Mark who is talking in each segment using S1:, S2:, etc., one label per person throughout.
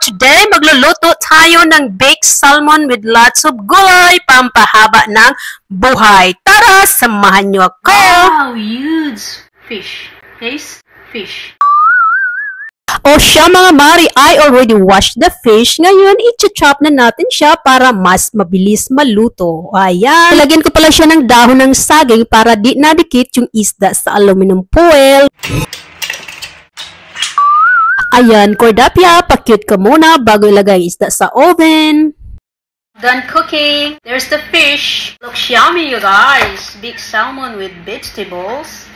S1: today magluluto tayo ng baked salmon with lots of gulay, pampahaba ng buhay. Tara, samahan niyo ako!
S2: Wow, huge fish. Taste fish.
S1: O siya mga mari, I already washed the fish. Ngayon, i-chop na natin siya para mas mabilis maluto. Ayan. Lagyan ko pala siya ng dahon ng saging para di nadikit yung isda sa aluminum foil. Ayan, Cordapia, pa-cute ka muna bago ilagay isda sa oven.
S2: Done cooking. There's the fish. Looks yummy, you guys. Big salmon with vegetables.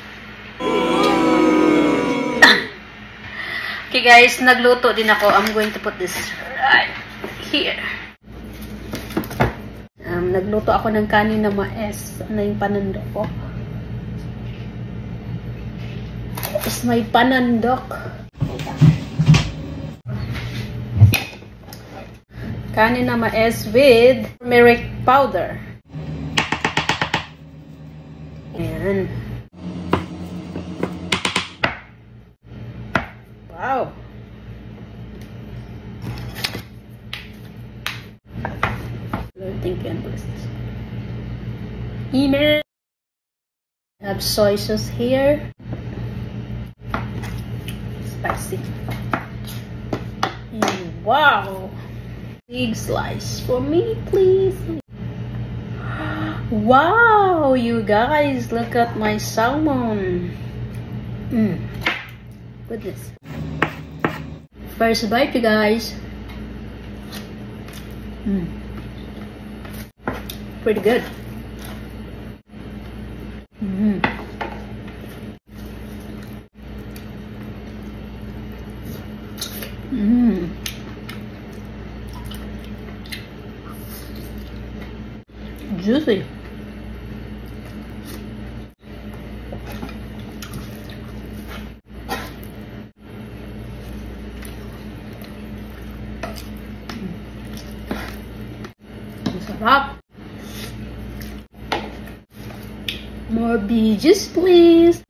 S2: Okay guys, nagluto din ako. I'm going to put this right here. Nagluto ako ng kanin na mais. Ano yung panandok ko? It's my panandok. Kanin na mais with turmeric powder. Ayan. Wow. Lord, thank you and bless this. Email. I have soy sauce here. Spicy. And wow. Big slice for me, please. Wow, you guys, look at my salmon. Goodness. First bite, you guys. Pretty good. Juicy. Sarap. More veggies, please.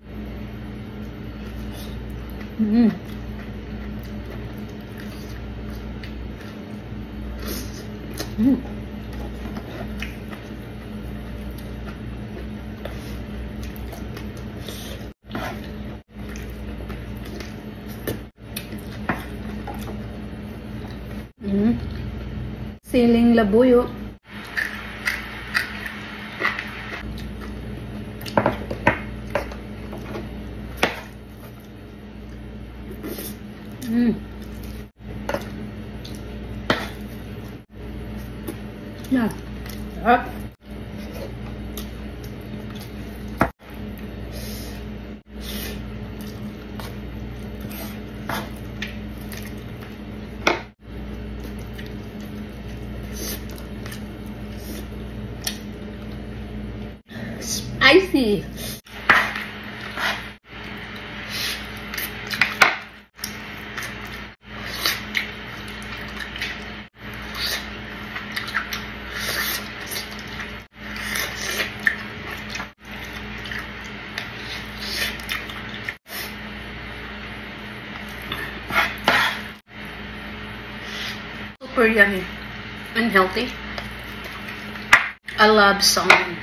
S2: Siling labuyo. Yeah. Spicy. Super yummy and healthy. I love salmon.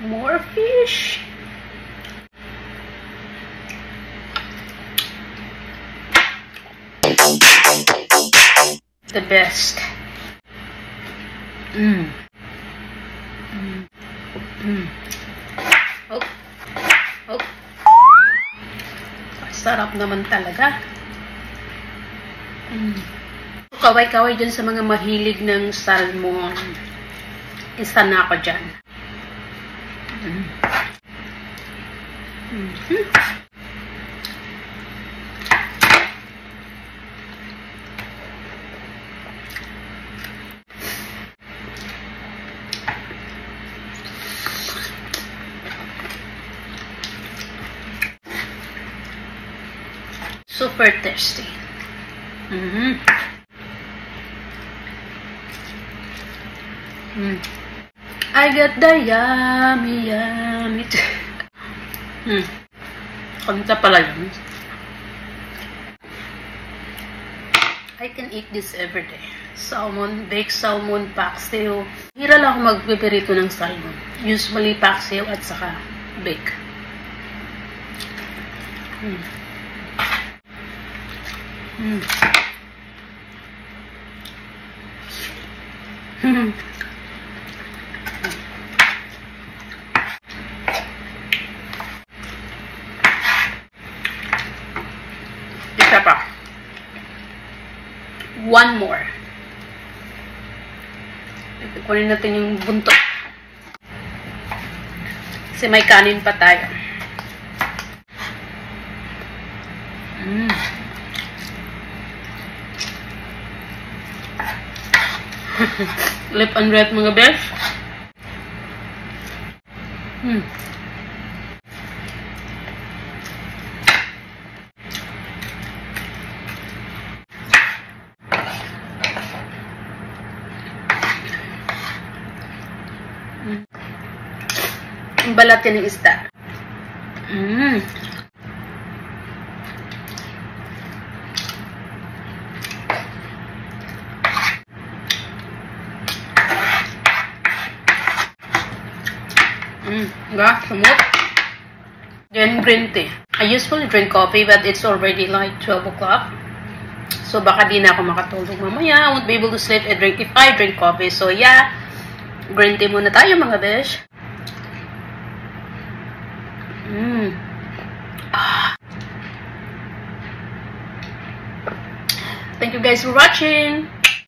S2: More fish. The best. Oh. Sarap naman talaga. Kaway-kaway dyan sa mga mahilig ng salmon. Isa na ako dyan. Super tasty. I got the yummy, yummy. Kanta pala yun. I can eat this every day. Salmon, baked salmon, paksiw. Hira lang ako magpiperito ng salmon. Usually paksiw at saka bake. Isa pa. One more. Kunin natin yung buntot. Kasi may kanin pa tayo. Lip and red mga besh. Ang balat yan ng isda. Smooth. Then green tea. I usually drink coffee but it's already like 12 o'clock. So baka di na ako makatulog mamaya. I won't be able to sleep if I drink coffee. So yeah, green tea muna tayo mga besh. Thank you guys for watching.